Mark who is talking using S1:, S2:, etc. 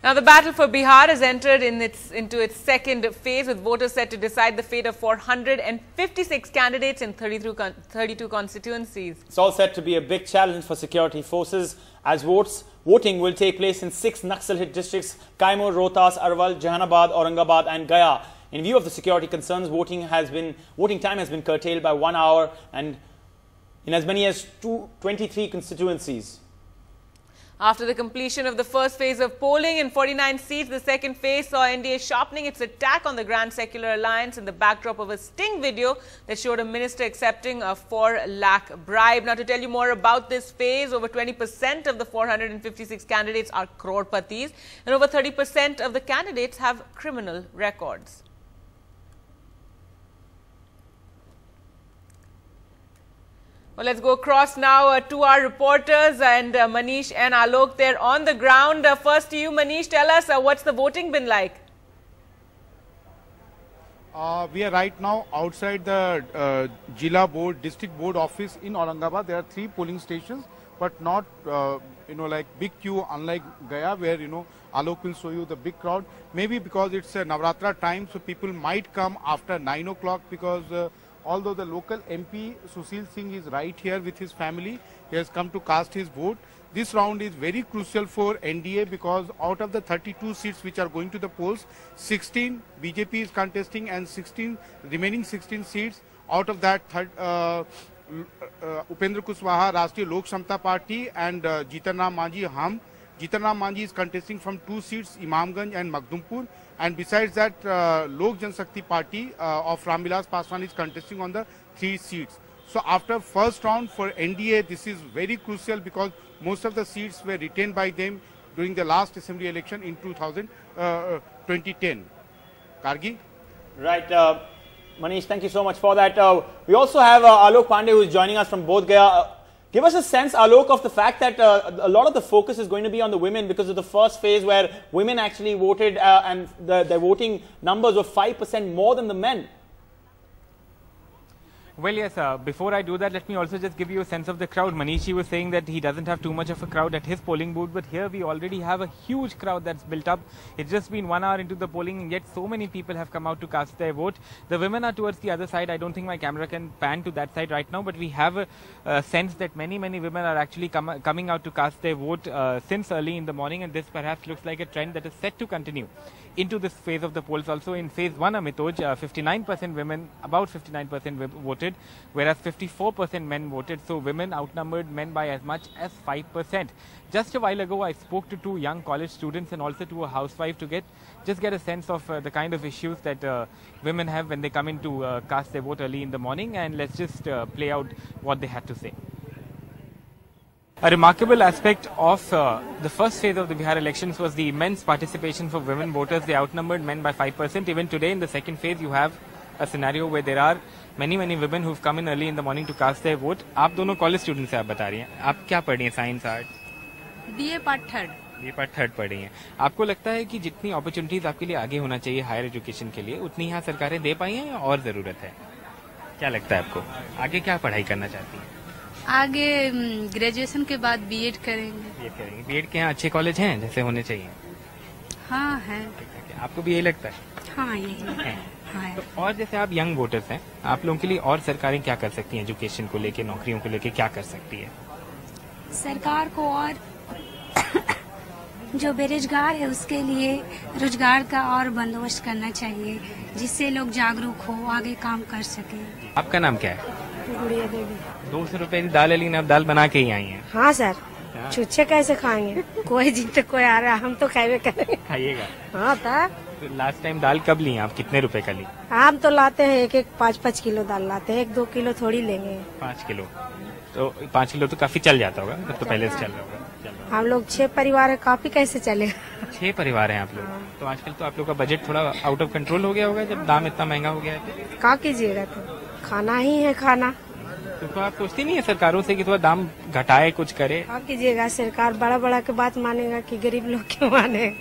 S1: Now, the battle for Bihar has entered into its second phase, with voters set to decide the fate of 456 candidates in 32 constituencies.
S2: It's all set to be a big challenge for security forces, as voting will take place in 6 Naxal-hit districts: Kaimur, Rohtas, Arwal, Jehanabad, Aurangabad and Gaya. In view of the security concerns, voting time has been curtailed by 1 hour and in as many as 23 constituencies.
S1: After the completion of the first phase of polling in 49 seats, the second phase saw NDA sharpening its attack on the Grand Secular Alliance in the backdrop of a sting video that showed a minister accepting a 4 lakh bribe. Now, to tell you more about this phase, over 20% of the 456 candidates are crorpatis, and over 30% of the candidates have criminal records. Well, let's go across now to our reporters, and Manish and Alok, they're on the ground. First to you, Manish, tell us what's the voting been like?
S3: We are right now outside the Jila Board, District Board office in Aurangabad. There are 3 polling stations, but not, like big queue, unlike Gaya, where, Alok will show you the big crowd. Maybe because it's a Navratra time, so people might come after 9 o'clock, because although the local MP Sushil Singh is right here with his family, he has come to cast his vote. This round is very crucial for NDA, because out of the 32 seats which are going to the polls, 16 BJP is contesting, and remaining 16 seats, out of that Upendra Kushwaha, Rashtriya Lok Samata Party, and Jitan Ram Manjhi, Jitan Ram Manjhi is contesting from 2 seats, Imamganj and Makhdumpur. And besides that, Lok Janshakti Party of Ramvilas Paswan is contesting on the 3 seats. So after first round for NDA, this is very crucial, because most of the seats were retained by them during the last assembly election in 2010. Kargi?
S2: Right. Manish, thank you so much for that. We also have Alok Pandey, who is joining us from Bodh Gaya. Give us a sense, Alok, of the fact that a lot of the focus is going to be on the women, because of the first phase where women actually voted and their voting numbers were 5% more than the men.
S4: Well, yes, before I do that, let me also just give you a sense of the crowd. Manishi was saying that he doesn't have too much of a crowd at his polling booth, but here we already have a huge crowd that's built up. It's just been 1 hour into the polling, and yet so many people have come out to cast their vote. The women are towards the other side. I don't think my camera can pan to that side right now, but we have a sense that many women are actually coming out to cast their vote since early in the morning, and this perhaps looks like a trend that is set to continue into this phase of the polls. Also in phase 1, Amitoj, 59% women, about 59% voted, whereas 54% men voted. So women outnumbered men by as much as 5%. Just a while ago, I spoke to 2 young college students and also to a housewife to get a sense of the kind of issues that women have when they come in to cast their vote early in the morning, and let's just play out what they had to say. A remarkable aspect of the first phase of the Bihar elections was the immense participation for women voters. They outnumbered men by 5%. Even today in the second phase, you have a scenario where there are many women who've come in early in the morning to cast their vote. आप दोनों college students हैं, आप बता रही हैं, आप क्या पढ़ रही हैं? Science, art?
S5: BA part 3rd।
S4: BA part 3rd पढ़ रही हैं। आपको लगता है कि जितनी अपॉर्चुनिटीज आपके लिए आगे होना चाहिए हायर एजुकेशन के लिए, उतनी यहाँ सरकारें दे पाई हैं या और जरूरत है? क्या लगता है आपको? आगे क्या पढ़ाई करना चाहती हैं?
S5: आगे ग्रेजुएशन के बाद बीएड करेंगे।
S4: बीएड के यहाँ अच्छे कॉलेज हैं जैसे होने चाहिए?
S5: हाँ है।
S4: आपको भी यही लगता है?
S5: हाँ यही है। हाँ।
S4: तो और जैसे आप यंग वोटर्स हैं, आप लोगों के लिए और सरकारें क्या कर सकती हैं एजुकेशन को लेके, नौकरियों को लेके क्या कर सकती है?
S6: सरकार को और जो बेरोजगार है उसके लिए रोजगार का और बंदोबस्त करना चाहिए, जिससे लोग जागरूक हो, आगे काम कर सके।
S4: आपका नाम क्या है?
S6: गुड़िया देवी।
S4: 200 रुपए की दाल ली, अब दाल बना के ही आई हैं।
S6: हाँ सर, छुच्छे कैसे खाएंगे? कोई जीत कोई आ रहा, हम तो खाए करेंगे।
S4: खाइएगा?
S6: हाँ था।
S4: तो लास्ट टाइम दाल कब ली आप? कितने रुपए का ली?
S6: हम तो लाते हैं 5-5 किलो दाल लाते हैं, 1-2 किलो थोड़ी लेंगे।
S4: 5 किलो? तो 5 किलो तो काफी चल जाता होगा, तब तो पहले से चल रहा होगा।
S6: हम लोग 6 परिवार है, काफी कैसे चलेगा?
S4: 6 परिवार हैं आप लोग? तो आजकल तो आप लोग का बजट थोड़ा आउट ऑफ कंट्रोल हो गया होगा, जब दाम इतना महंगा हो गया है।
S6: क्या कीजिएगा, तो खाना ही है खाना।
S4: तो आप सोचती नहीं है सरकारों से कि थोड़ा दाम घटाए, कुछ करे?
S6: क्या कीजिएगा, सरकार बड़ा के बात मानेगा कि गरीब लोग क्यों माने?